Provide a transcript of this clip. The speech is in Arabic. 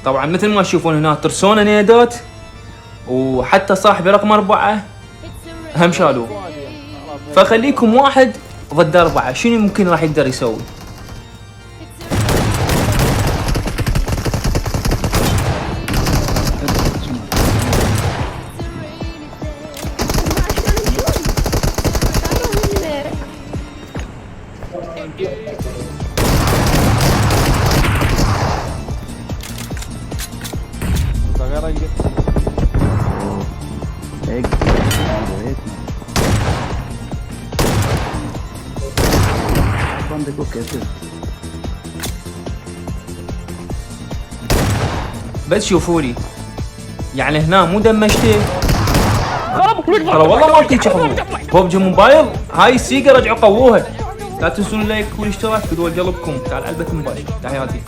طبعا مثل ما تشوفون هنا ترسونه نيدات، وحتى صاحبي رقم 4 هم شالوه. فخليكم 1 ضد 4، شنو ممكن راح يقدر يسوي؟ देखो कैसे بس شوفوا لي، يعني هنا مو دمجته ترى والله ما بتيجي حظوظ. ببجي موبايل هاي السيجا رجعوا قووها. لا تنسون اللايك والاشتراك، فدوا قلبكم. تعال علبة موبايل. تحياتي.